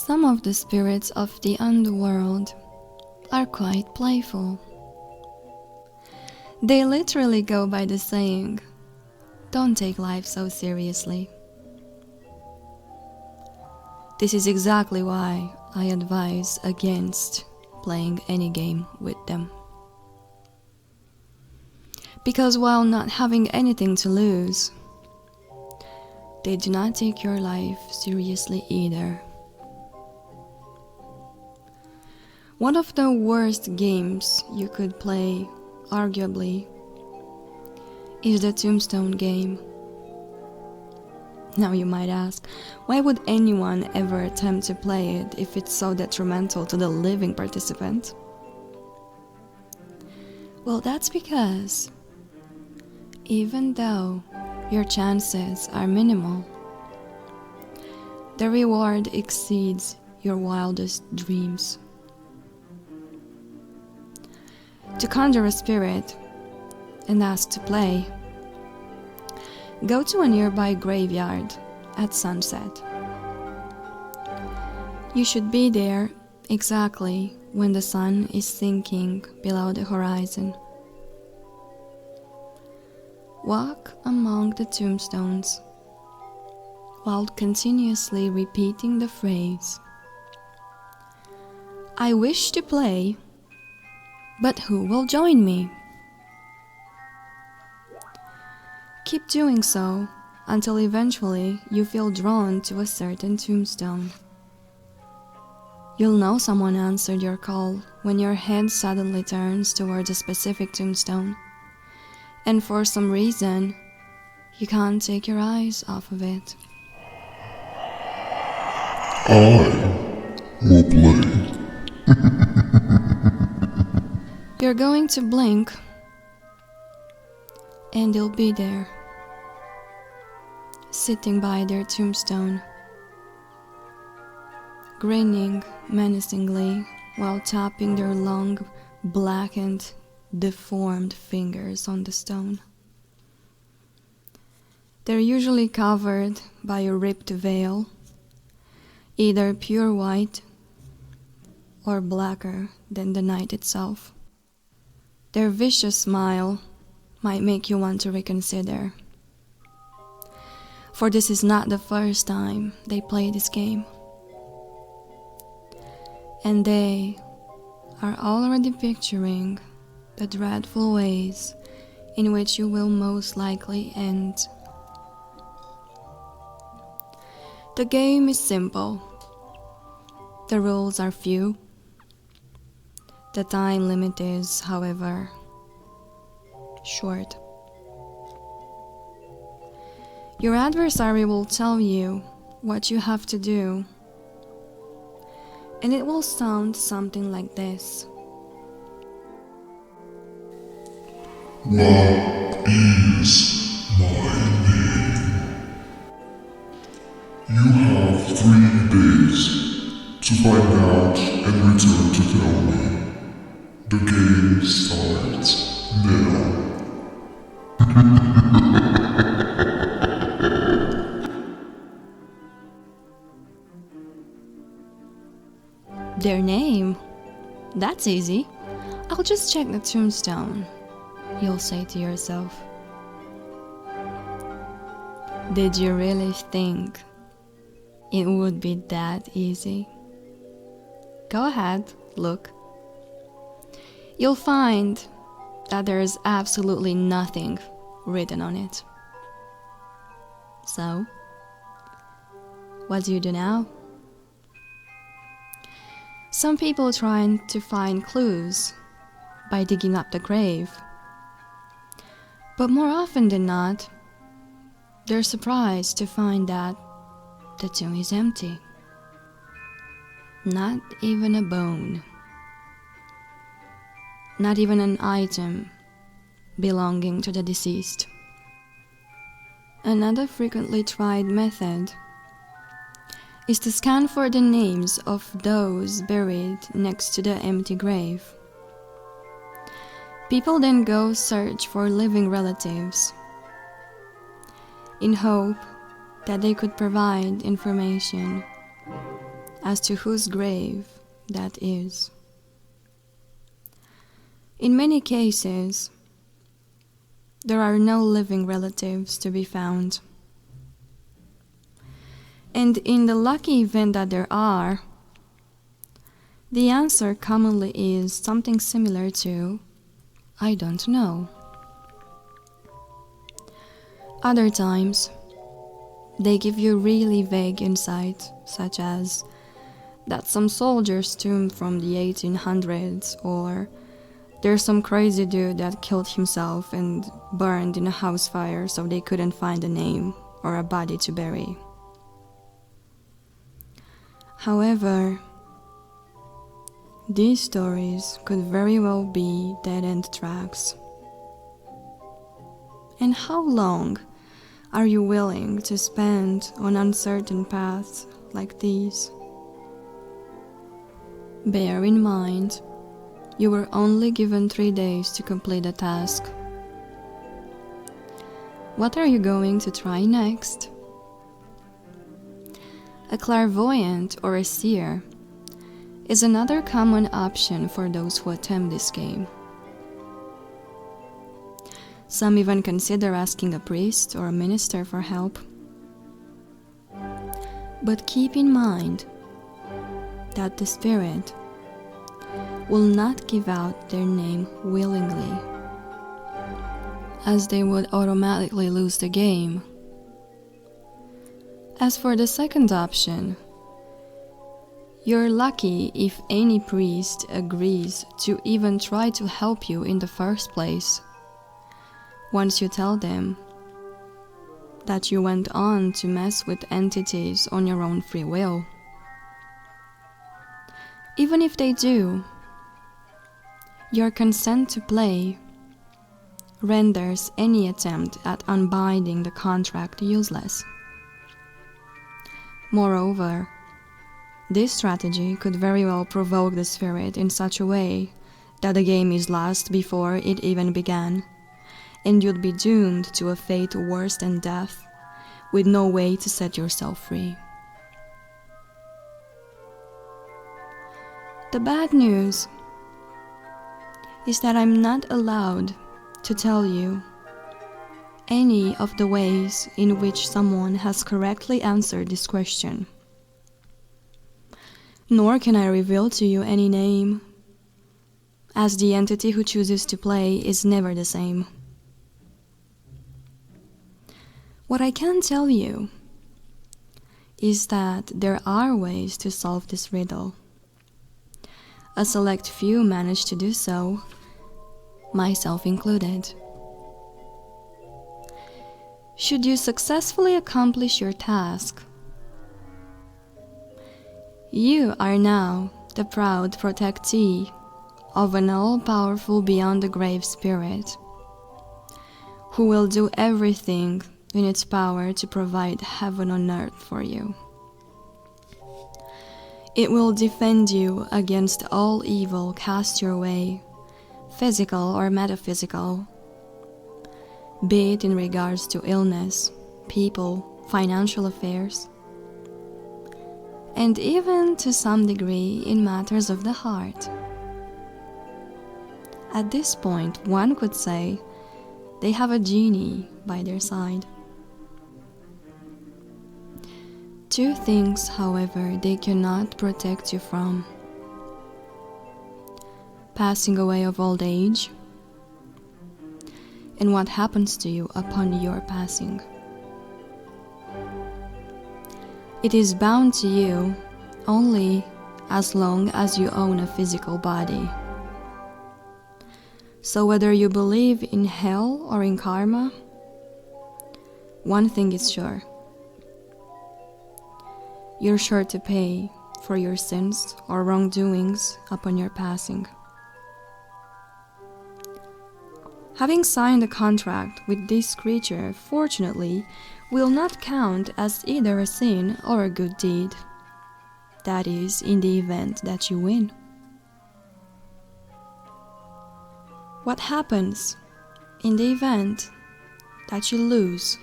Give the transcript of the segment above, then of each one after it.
Some of the spirits of the underworld are quite playful. They literally go by the saying, "Don't take life so seriously." This is exactly why I advise against playing any game with them. Because while not having anything to lose, they do not take your life seriously either. One of the worst games you could play, arguably, is the Tombstone game. Now you might ask, why would anyone ever attempt to play it if it's so detrimental to the living participant? Well, that's because even though your chances are minimal, the reward exceeds your wildest dreams. To conjure a spirit and ask to play, go to a nearby graveyard at sunset. You should be there exactly when the sun is sinking below the horizon. Walk among the tombstones while continuously repeating the phrase, "I wish to play, but who will join me?" Keep doing so until eventually you feel drawn to a certain tombstone. You'll know someone answered your call when your head suddenly turns towards a specific tombstone, and for some reason, you can't take your eyes off of it. I will play. You're going to blink, and they'll be there, sitting by their tombstone, grinning menacingly while tapping their long, blackened, deformed fingers on the stone. They're usually covered by a ripped veil, either pure white or blacker than the night itself. Their vicious smile might make you want to reconsider, for this is not the first time they play this game. And they are already picturing the dreadful ways in which you will most likely end. The game is simple. The rules are few. The time limit is, however, short. Your adversary will tell you what you have to do, and it will sound something like this. What is my name? You have 3 days to find out and return to tell me. The game starts now. Their name? That's easy. I'll just check the tombstone, you'll say to yourself. Did you really think it would be that easy? Go ahead, look. You'll find that there is absolutely nothing written on it. So, what do you do now? Some people try to find clues by digging up the grave, but more often than not, they're surprised to find that the tomb is empty. Not even a bone. Not even an item belonging to the deceased. Another frequently tried method is to scan for the names of those buried next to the empty grave. People then go search for living relatives in hope that they could provide information as to whose grave that is. In many cases, there are no living relatives to be found. And in the lucky event that there are, the answer commonly is something similar to, "I don't know." Other times, they give you really vague insight, such as that some soldier's tomb from the 1800s, or there's some crazy dude that killed himself and burned in a house fire so they couldn't find a name or a body to bury. However, these stories could very well be dead-end tracks. And how long are you willing to spend on uncertain paths like these? Bear in mind, you were only given 3 days to complete the task. What are you going to try next? A clairvoyant or a seer is another common option for those who attempt this game. Some even consider asking a priest or a minister for help. But keep in mind that the spirit will not give out their name willingly, as they would automatically lose the game. As for the second option, you're lucky if any priest agrees to even try to help you in the first place, once you tell them that you went on to mess with entities on your own free will. Even if they do, your consent to play renders any attempt at unbinding the contract useless. Moreover, this strategy could very well provoke the spirit in such a way that the game is lost before it even began, and you'd be doomed to a fate worse than death, with no way to set yourself free. The bad news is that I'm not allowed to tell you any of the ways in which someone has correctly answered this question. Nor can I reveal to you any name, as the entity who chooses to play is never the same. What I can tell you is that there are ways to solve this riddle. A select few manage to do so, myself included. Should you successfully accomplish your task, you are now the proud protectee of an all-powerful beyond-the-grave spirit, who will do everything in its power to provide heaven on earth for you. It will defend you against all evil cast your way, physical or metaphysical, be it in regards to illness, people, financial affairs, and even to some degree in matters of the heart. At this point, one could say they have a genie by their side. Two things, however, they cannot protect you from: passing away of old age, and what happens to you upon your passing. It is bound to you only as long as you own a physical body. So whether you believe in hell or in karma, one thing is sure: you're sure to pay for your sins or wrongdoings upon your passing. Having signed a contract with this creature, fortunately, will not count as either a sin or a good deed. That is, in the event that you win. What happens in the event that you lose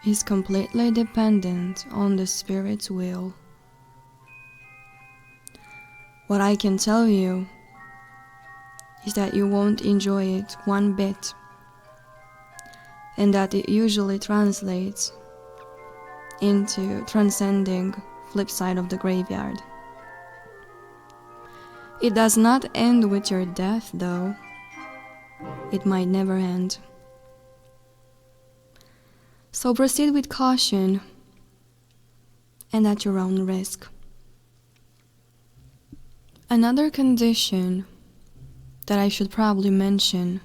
is completely dependent on the spirit's will. What I can tell you is that you won't enjoy it one bit, and that it usually translates into transcending flip side of the graveyard. It does not end with your death, though. It might never end. So proceed with caution and at your own risk. Another condition that I should probably mention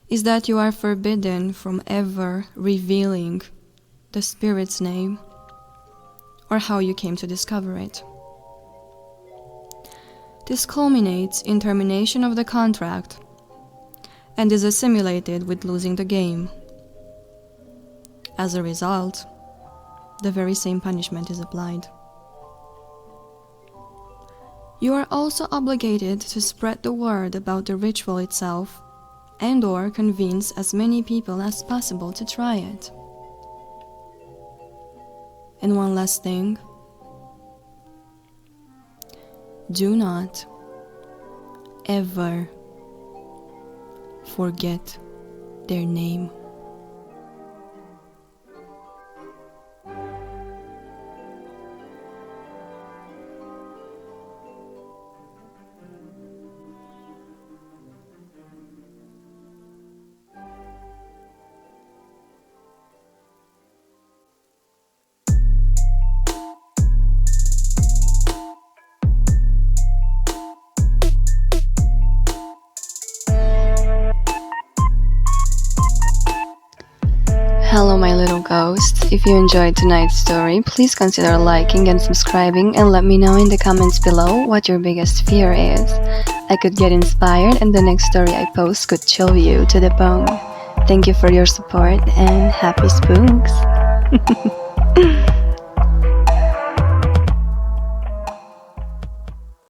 is that you are forbidden from ever revealing the spirit's name or how you came to discover it. This culminates in termination of the contract and is assimilated with losing the game. As a result, the very same punishment is applied. You are also obligated to spread the word about the ritual itself and/or convince as many people as possible to try it. And one last thing. Do not ever forget their name. Hello my little ghost. If you enjoyed tonight's story, please consider liking and subscribing and let me know in the comments below what your biggest fear is. I could get inspired and the next story I post could chill you to the bone. Thank you for your support and happy spooks!